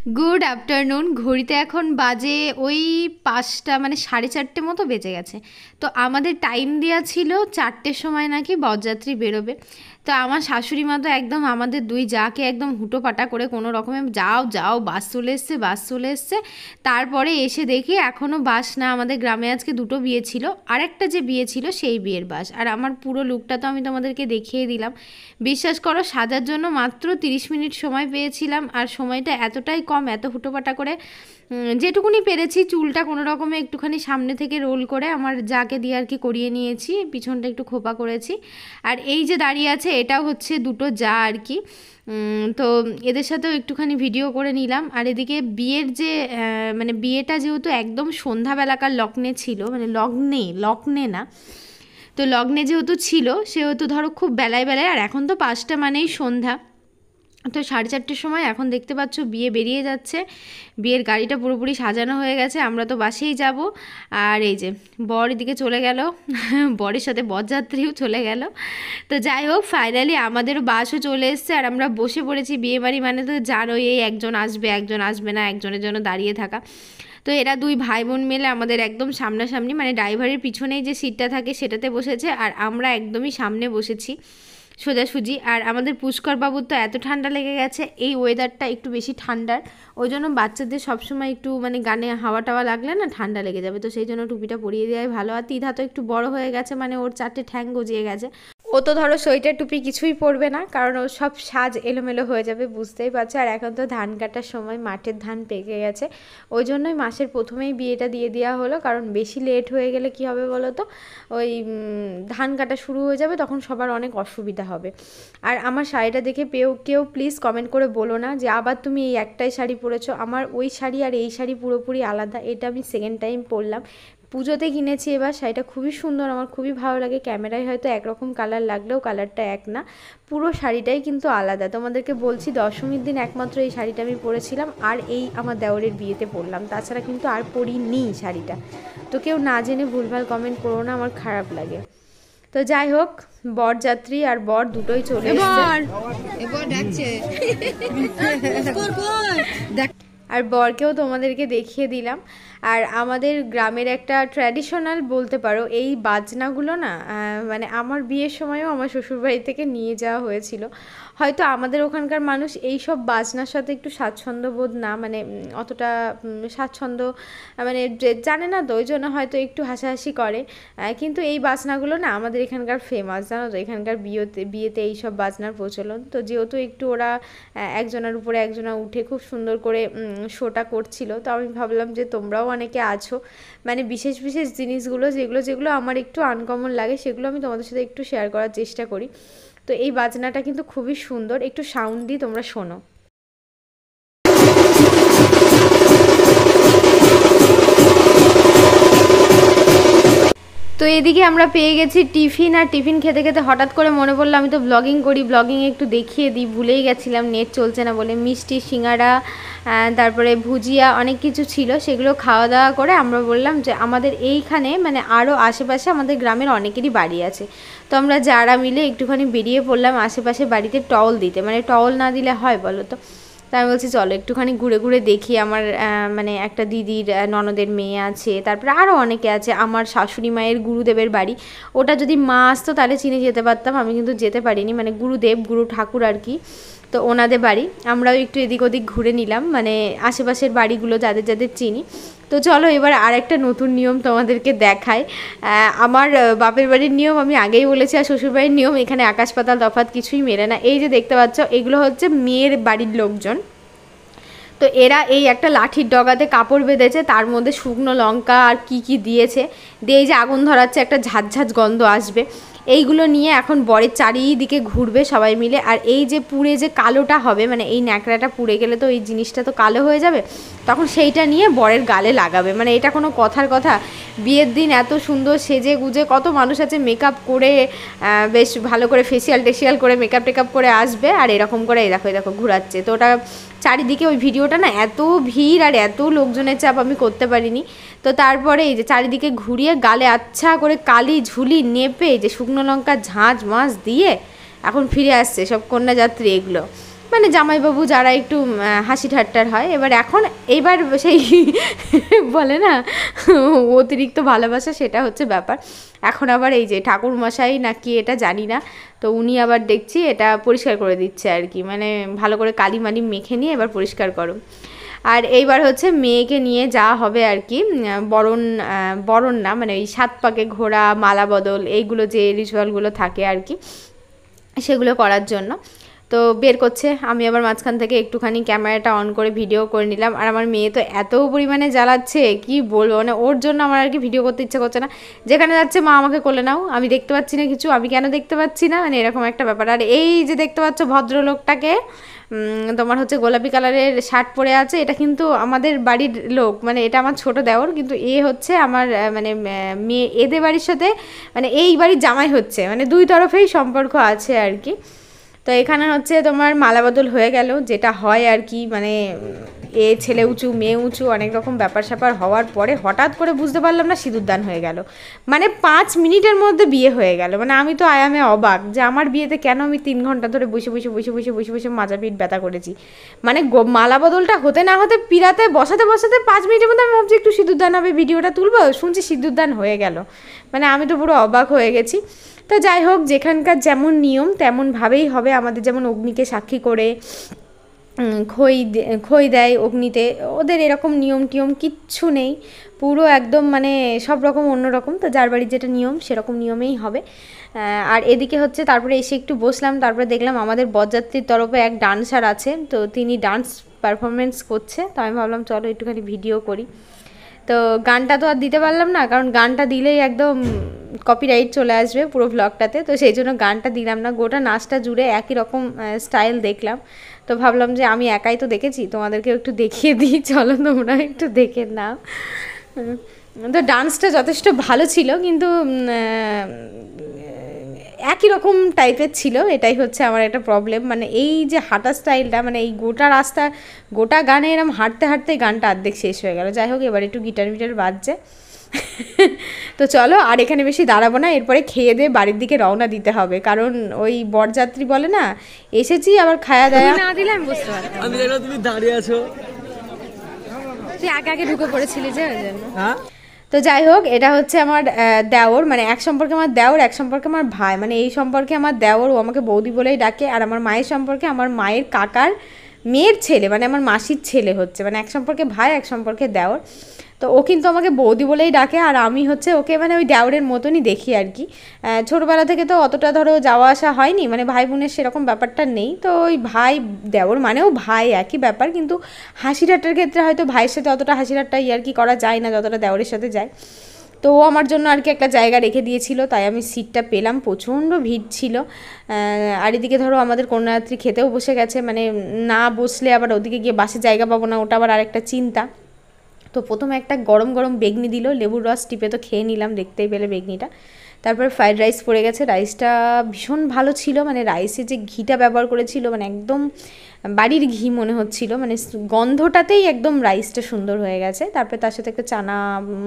Good afternoon. ঘড়িতে এখন বাজে ওই 5টা মানে 4:30 মতো বেজে গেছে। তো আমাদের টাইম দেওয়া ছিল 4টের সময় নাকি বরযাত্রী বেরোবে। তো আমার শাশুড়ি মা তো একদম আমাদের দুই জাকে একদম হুটোপাটা করে কোনো রকমে যাও যাও, বাস চলে এসছে, বাস চলে এসছে। তারপরে এসে দেখি এখনও বাস না। আমাদের গ্রামে আজকে দুটো বিয়ে ছিল, আরেকটা যে বিয়ে ছিল সেই বিয়ের বাস। আর আমার পুরো লুকটা তো আমি তোমাদেরকে দেখিয়ে দিলাম। বিশ্বাস করো, সাজার জন্য মাত্র 30 মিনিট সময় পেয়েছিলাম, আর সময়টা এতটাই কম, এত হুটোপাটা করে যেটুকুনি পেরেছি চুলটা কোনো রকমে একটুখানি সামনে থেকে রোল করে আমার যাকে দিয়ে আর কি করিয়ে নিয়েছি, পিছনটা একটু খোপা করেছি। আর এই যে দাঁড়িয়ে আছে এটাও হচ্ছে দুটো যা আর কি। তো এদের সাথেও একটুখানি ভিডিও করে নিলাম। আর এদিকে বিয়ের যে মানে বিয়েটা যেহেতু একদম সন্ধ্যাবেলাকার লগ্নে ছিল, মানে লগ্নে না, তো লগ্নে যেহেতু ছিল সেহেতু ধরো খুব বেলায় বেলায়, আর এখন তো 5টা মানেই সন্ধ্যা। তো 4:30 সময় এখন দেখতে পাচ্ছ বিয়ে বেরিয়ে যাচ্ছে। বিয়ের গাড়িটা পুরোপুরি সাজানো হয়ে গেছে, আমরা তো বাসেই যাব। আর এই যে বর এদিকে চলে গেল, বরের সাথে বরযাত্রীও চলে গেল। তো যাই হোক, ফাইনালি আমাদেরও বাসও চলে এসছে, আর আমরা বসে পড়েছি। বিয়ে বাড়ি মানে তো জানোই, এই একজন আসবে একজন আসবে না, একজনের জন্য দাঁড়িয়ে থাকা। তো এরা দুই ভাই বোন মিলে আমাদের একদম সামনাসামনি, মানে ড্রাইভারের পিছনেই যে সিটটা থাকে সেটাতে বসেছে, আর আমরা একদমই সামনে বসেছি সোজাসুজি। আর আমাদের পুষ্কর বাবুর তো এত ঠান্ডা লেগে গেছে, এই ওয়েদারটা একটু বেশি ঠান্ডার, ওই জন্য বাচ্চাদের সবসময় একটু মানে গানে হাওয়া টাওয়া লাগলে না ঠান্ডা লেগে যাবে, তো সেই জন্য টুপিটা পরিয়ে দেওয়াই ভালো। আর তিধা তো একটু বড় হয়ে গেছে, মানে ওর 4টে ঠ্যাং গজিয়ে গেছে। ও তো ধরো সোয়েটার টুপি কিছুই পরবে না, কারণ ও সব সাজ এলোমেলো হয়ে যাবে, বুঝতেই পারছো। আর এখন তো ধান কাটার সময়, মাঠের ধান পেকে গেছে, ওই জন্যই মাসের প্রথমেই বিয়েটা দিয়ে দেওয়া হলো। কারণ বেশি লেট হয়ে গেলে কি হবে বলো তো, ওই ধান কাটা শুরু হয়ে যাবে, তখন সবার অনেক অসুবিধা হবে। আর আমার শাড়িটা দেখে কেউ প্লিজ কমেন্ট করে বলো না যে আবার তুমি এই একটাই শাড়ি পরেছো। আমার ওই শাড়ি আর এই শাড়ি পুরোপুরি আলাদা, এটা আমি সেকেন্ড টাইম পরলাম। পুজোতে কিনেছি এবার শাড়িটা, খুবই সুন্দর, আমার খুবই ভালো লাগে। ক্যামেরায় হয়তো একরকম কালার লাগলেও কালারটা এক না, পুরো শাড়িটাই কিন্তু আলাদা। তোমাদেরকে বলছি, দশমীর দিন একমাত্র এই শাড়িটা আমি পরেছিলাম, আর এই আমার দেওরের বিয়েতে পরলাম, তাছাড়া কিন্তু আর পরিনি শাড়িটা। তো কেউ না জেনে ভুলভাল কমেন্ট করো না, আমার খারাপ লাগে। তো যাই হোক, বরযাত্রী আর বর দুটোই চলে এসেছে, আর বরকেও তোমাদেরকে দেখিয়ে দিলাম। আর আমাদের গ্রামের একটা ট্র্যাডিশনাল বলতে পারো, এই বাজনাগুলো না মানে আমার বিয়ের সময়ও আমার শ্বশুরবাড়ি থেকে নিয়ে যাওয়া হয়েছিল। হয়তো আমাদের ওখানকার মানুষ এই সব বাজনার সাথে একটু স্বাচ্ছন্দ্য বোধ না, মানে অতটা স্বাচ্ছন্দ্য মানে জানে না, তো ওই জন্য হয়তো একটু হাসাহাসি করে। কিন্তু এই বাজনাগুলো না আমাদের এখানকার ফেমাস, জানো তো, এখানকার বিয়েতে এই সব বাজনার প্রচলন। তো যেহেতু একটু ওরা একজনের উপরে একজনা উঠে খুব সুন্দর করে শোটা করছিল, তো আমি ভাবলাম যে তোমরাও অনেকে আছো, মানে বিশেষ বিশেষ জিনিসগুলো যেগুলো আমার একটু আনকমন লাগে, সেগুলো আমি তোমাদের সাথে একটু শেয়ার করার চেষ্টা করি। তো এই বাজনাটা কিন্তু খুবই সুন্দর, একটু সাউন্ড দিয়ে তোমরা শোনো। তো এদিকে আমরা পেয়ে গেছি টিফিন, আর টিফিন খেতে খেতে হঠাৎ করে মনে পড়লো আমি তো ব্লগিং করি, ব্লগিংয়ে একটু দেখিয়ে দিই, ভুলেই গেছিলাম নেট চলছে না বলে। মিষ্টি, সিঙ্গারা, তারপরে ভুজিয়া, অনেক কিছু ছিল, সেগুলো খাওয়া দাওয়া করে আমরা বললাম যে আমাদের এইখানে মানে আরও আশেপাশে আমাদের গ্রামের অনেকেরই বাড়ি আছে, তো আমরা যারা মিলে একটুখানি বেরিয়ে পড়লাম আশেপাশে বাড়িতে টহল দিতে। মানে টহল না দিলে হয় বলো তো, তাই আমি বলছি চলো একটুখানি ঘুরে ঘুরে দেখি। আমার মানে একটা দিদির ননদের মেয়ে আছে, তারপরে আরও অনেকে আছে, আমার শাশুড়ি মায়ের গুরুদেবের বাড়ি, ওটা যদি মা আসতো তাহলে চিনে যেতে পারতাম, আমি কিন্তু যেতে পারিনি, মানে গুরু ঠাকুর আর কি, তো ওনাদের বাড়ি। আমরাও একটু এদিক ওদিক ঘুরে নিলাম, মানে আশেপাশের বাড়িগুলো যাদের যাদের চিনি। তো চলো এবার আর একটা নতুন নিয়ম তোমাদেরকে দেখাই। আমার বাপের বাড়ির নিয়ম আমি আগেই বলেছি, আর শ্বশুরবাড়ির নিয়ম এখানে আকাশ পাতাল তফাৎ, কিছুই মেলে না। এই যে দেখতে পাচ্ছ, এগুলো হচ্ছে মেয়ের বাড়ির লোকজন। তো এরা এই একটা লাঠির ডগাতে কাপড় বেঁধেছে, তার মধ্যে শুকনো লঙ্কা আর কি দিয়েছে, দিয়ে এই যে আগুন ধরাচ্ছে, একটা ঝাঁঝ গন্ধ আসবে, এইগুলো নিয়ে এখন বরের চারিদিকে ঘুরবে সবাই মিলে। আর এই যে পুড়ে যে কালোটা হবে, মানে এই ন্যাকড়াটা পুড়ে গেলে তো এই জিনিসটা তো কালো হয়ে যাবে, তখন সেইটা নিয়ে বরের গালে লাগাবে। মানে এটা কোনো কথার কথা? বিয়ের দিন এত সুন্দর সেজে গুজে কত মানুষ আছে মেকআপ করে, বেশ ভালো করে ফেসিয়াল করে মেকআপ টেকআপ করে আসবে, আর এরকম করে এই দেখো ঘুরাচ্ছে। তো ওটা চারিদিকে, ওই ভিডিওটা না এত ভিড় আর এত লোকজনের চাপ আমি করতে পারিনি। তো তারপরে এই যে চারিদিকে ঘুরিয়ে গালে আচ্ছা করে কালি ঝুলি নেপে, যে শুকনো লঙ্কা ঝাঁঝ মাছ দিয়ে এখন ফিরে আসছে সব কন্যাযাত্রী এগুলো। মানে জামাইবাবু যারা একটু হাসি ঠাট্টার হয়। এইবার সেই বলে না অতিরিক্ত ভালোবাসা, সেটা হচ্ছে ব্যাপার। এখন আবার এই যে ঠাকুরমশাই নাকি এটা জানি না, তো উনি আবার দেখছি এটা পরিষ্কার করে দিচ্ছে আর কি, মানে ভালো করে কালি মালি মেখে নিয়ে এবার পরিষ্কার করো। আর এইবার হচ্ছে মেয়েকে নিয়ে যাওয়া হবে আর কি বরণ না, মানে এই 7 পাকে ঘোরা, মালা বদল, এইগুলো যে রিচুয়ালগুলো থাকে আর কি, সেগুলো করার জন্য। তো বের করছে, আমি আবার মাঝখান থেকে একটুখানি ক্যামেরাটা অন করে ভিডিও করে নিলাম। আর আমার মেয়ে তো এত পরিমাণে জ্বালাচ্ছে কি বলবো, মানে ওর জন্য আমার আর কি ভিডিও করতে ইচ্ছে করছে না। যেখানে যাচ্ছে মা আমাকে কোলে নাও, আমি দেখতে পাচ্ছি না কিছু, আমি কেন দেখতে পাচ্ছি না, মানে এরকম একটা ব্যাপার। আর এই যে দেখতে পাচ্ছ ভদ্রলোকটাকে, তোমার হচ্ছে গোলাপি কালারের শার্ট পরে আছে, এটা কিন্তু আমাদের বাড়ির লোক, মানে এটা আমার ছোট দেওর, কিন্তু এ হচ্ছে আমার মানে মেয়ে, এদের বাড়ির সাথে মানে এই বাড়ির জামাই হচ্ছে, মানে দুই তরফেই সম্পর্ক আছে আর কি। তো এখানে হচ্ছে তোমার মালা বদল হয়ে গেল, যেটা হয় আর কি, মানে এ ছেলে উঁচু মেয়ে উঁচু অনেক রকম ব্যাপার স্যাপার হওয়ার পরে হঠাৎ করে বুঝতে পারলাম না সিঁদুরদান হয়ে গেল, মানে 5 মিনিটের মধ্যে বিয়ে হয়ে গেল। মানে আমি তো আয়ামে অবাক যে আমার বিয়েতে কেন আমি 3 ঘন্টা ধরে বসে বসে বসে বসে বসে বসে মাজা পিঠ ব্যথা করেছি। মানে মালা বদলটা হতে না হতে পিরাতে বসাতে বসাতে 5 মিনিটের মধ্যে আমি ভাবছি একটু সিঁদুরদান হবে, ভিডিওটা তুলবো, শুনছি সিঁদুরদান হয়ে গেল। মানে আমি তো পুরো অবাক হয়ে গেছি। তো যাই হোক, যেখানকার যেমন নিয়ম তেমনভাবেই হবে। আমাদের যেমন অগ্নিকে সাক্ষী করে খই দেয় অগ্নিতে, ওদের এরকম নিয়ম টিয়ম কিচ্ছু নেই, পুরো একদম মানে সব রকম অন্যরকম। তো যার বাড়ির যেটা নিয়ম সেরকম নিয়মেই হবে। আর এদিকে হচ্ছে তারপরে এসে একটু বসলাম, তারপরে দেখলাম আমাদের বরযাত্রীর তরফে এক ডান্সার আছে, তো তিনি ডান্স পারফরমেন্স করছে। তো আমি ভাবলাম চলো একটুখানি ভিডিও করি। তো গানটা তো আর দিতে পারলাম না, কারণ গানটা দিলেই একদম কপিরাইট চলে আসবে পুরো ভ্লগটাতে, তো সেই জন্য গানটা দিলাম না। গোটা নাচটা জুড়ে একই রকম স্টাইল দেখলাম, তো ভাবলাম যে আমি একাই তো দেখেছি, তোমাদেরকেও একটু দেখিয়ে দিই, চলো তোমরা একটু দেখে নাও। তো ডান্সটা যথেষ্ট ভালো ছিল, কিন্তু একই রকম টাইপের ছিল, এটাই হচ্ছে আমার একটা প্রবলেম। মানে এই যে হাঁটা স্টাইলটা, মানে এই গোটা রাস্তা গোটা গানে এরম হাঁটতে হাঁটতে গানটা অর্ধেক শেষ হয়ে গেল। যাই হোক, এবার একটু গিটার মিটার বাজছে। তো চলো আর এখানে বেশি দাঁড়াবো না, এরপরে খেয়ে দিয়ে বাড়ির দিকে রওনা দিতে হবে, কারণ ওই বরযাত্রী বলে না এসেছি আবার খায়া দেয়া না দিলে আমি বুঝতে পারতাম। আমি দেখলাম তুমি দাঁড়িয়ে আছো, তুই আগে আগে ঢুকে পড়েছিলি যে ওই জন্য। তো যাই হোক, এটা হচ্ছে আমার দেওর, মানে এক সম্পর্কে আমার দেওর, এক সম্পর্কে আমার ভাই, মানে এই সম্পর্কে আমার দেওর, ও আমাকে বৌদি বলেই ডাকে। আর আমার মায়ের সম্পর্কে আমার মায়ের কাকার মেয়ের ছেলে, মানে আমার মাসির ছেলে হচ্ছে, মানে এক সম্পর্কে ভাই এক সম্পর্কে দেওর। তো ও কিন্তু আমাকে বৌদি বলেই ডাকে, আর আমি হচ্ছে ওকে মানে ওই দেওরের মতনই দেখি আর কি। ছোটোবেলা থেকে তো অতটা ধরো যাওয়া আসা হয়নি, মানে ভাই বোনের সেরকম ব্যাপারটা নেই, তো ওই ভাই দেওর মানেও ভাই একই ব্যাপার, কিন্তু হাসি ঠাট্টার ক্ষেত্রে হয়তো ভাইয়ের সাথে অতটা হাসি ঠাট্টা আর কি করা যায় না যতটা দেওরের সাথে যায়। তো ও আমার জন্য আর কি একটা জায়গা রেখে দিয়েছিল, তাই আমি সিটটা পেলাম। প্রচণ্ড ভিড় ছিল। আর এদিকে ধরো আমাদের কন্যাযাত্রী খেতেও বসে গেছে, মানে না বসলে আবার ওদিকে গিয়ে বাসে জায়গা পাবো না, ওটা আবার আরেকটা চিন্তা। তো প্রথমে একটা গরম গরম বেগনি দিল, লেবুর রস টিপে তো খেয়ে নিলাম, দেখতেই পেলে বেগনিটা। তারপর ফ্রাইড রাইস পড়ে গেছে, রাইসটা ভীষণ ভালো ছিল, মানে রাইসে যে ঘিটা ব্যবহার করেছিল মানে একদম বাড়ির ঘি মনে হচ্ছিল, মানে গন্ধটাতেই একদম রাইসটা সুন্দর হয়ে গেছে। তারপরে তার সাথে একটা চানা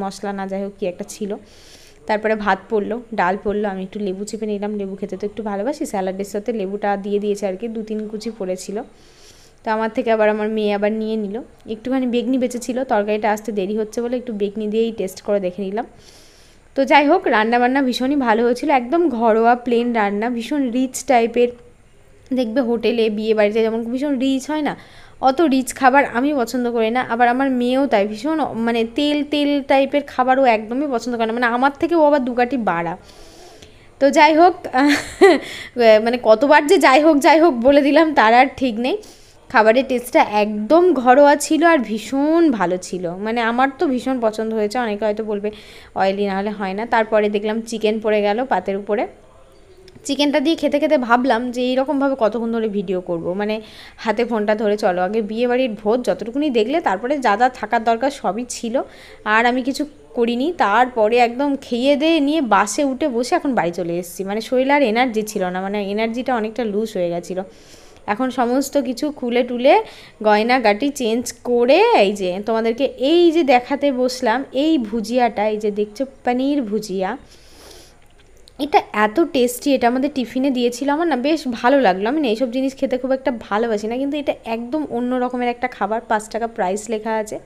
মশলা না যাই হোক কী একটা ছিল। তারপরে ভাত পড়লো, ডাল পড়লো, আমি একটু লেবু চিপে নিলাম, লেবু খেতে তো একটু ভালোবাসি, স্যালাডের সাথে লেবুটা দিয়ে দিয়েছে আর কি, 2-3 কুচি পড়েছিল। তো আমার থেকে আবার আমার মেয়ে আবার নিয়ে নিল। একটুখানি বেগনি বেঁচেছিল, তরকারিটা আসতে দেরি হচ্ছে বলে একটু বেগনি দিয়েই টেস্ট করে দেখে নিলাম। তো যাই হোক, রান্নাবান্না ভীষণই ভালো হয়েছিল, একদম ঘরোয়া প্লেন রান্না, ভীষণ রিচ টাইপের। দেখবে হোটেলে বিয়ে বাড়িতে যেমন ভীষণ রিচ হয় না, অত রিচ খাবার আমি পছন্দ করি না। আবার আমার মেয়েও তাই, ভীষণ মানে তেল তেল টাইপের খাবারও একদমই পছন্দ করে না, মানে আমার থেকে ও আবার 2 কাঠি বাড়া। তো যাই হোক, মানে কতবার যে যাই হোক বলে দিলাম তার আর ঠিক নেই। খাবারের টেস্টটা একদম ঘরোয়া ছিল আর ভীষণ ভালো ছিল, মানে আমার তো ভীষণ পছন্দ হয়েছে। অনেকে হয়তো বলবে অয়েলি না হলে হয় না। তারপরে দেখলাম চিকেন পড়ে গেল পাতের উপরে। চিকেনটা দিয়ে খেতে খেতে ভাবলাম যে এইরকমভাবে কতক্ষণ ধরে ভিডিও করব, মানে হাতে ফোনটা ধরে চলো আগে বিয়েবাড়ির ভোজ যতটুকুনি দেখলে, তারপরে যা যা থাকার দরকার সবই ছিল, আর আমি কিছু করিনি। তারপরে একদম খেয়ে দিয়ে নিয়ে বাসে উঠে বসে এখন বাড়ি চলে এসেছি, মানে শরীরে আর এনার্জি ছিল না, মানে এনার্জিটা অনেকটা লুজ হয়ে গেছিলো। এখন সমস্ত কিছু খুলে টুলে গয়না গাটি চেঞ্জ করে এই যে তোমাদেরকে এই যে দেখাতে বসলাম, এই ভুজিয়াটা, এই যে দেখছো পনির ভুজিয়া, এটা এত টেস্টি, এটা আমাদের টিফিনে দিয়েছিল, আমার না বেশ ভালো লাগলো। আমি না এইসব জিনিস খেতে খুব একটা ভালোবাসি না, কিন্তু এটা একদম অন্য রকমের একটা খাবার। 5 টাকা প্রাইস লেখা আছে,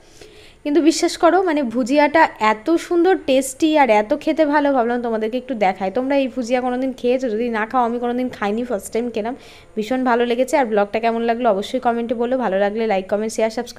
কিন্তু বিশ্বাস করো মানে ভুজিয়াটা এত সুন্দর টেস্টি আর এত খেতে ভালো, ভাবলাম তোমাদেরকে একটু দেখাই। তোমরা এই ভুজিয়া কোনো দিন খেয়েছো? যদি না খাও, আমি কোনো দিন খাইনি, ফার্স্ট টাইম খেলাম, ভীষণ ভালো লেগেছে। আর ব্লগটা কেমন লাগলো অবশ্যই কমেন্টে বলো, ভালো লাগলে লাইক কমেন্ট শেয়ার সাবস্ক্রাইব।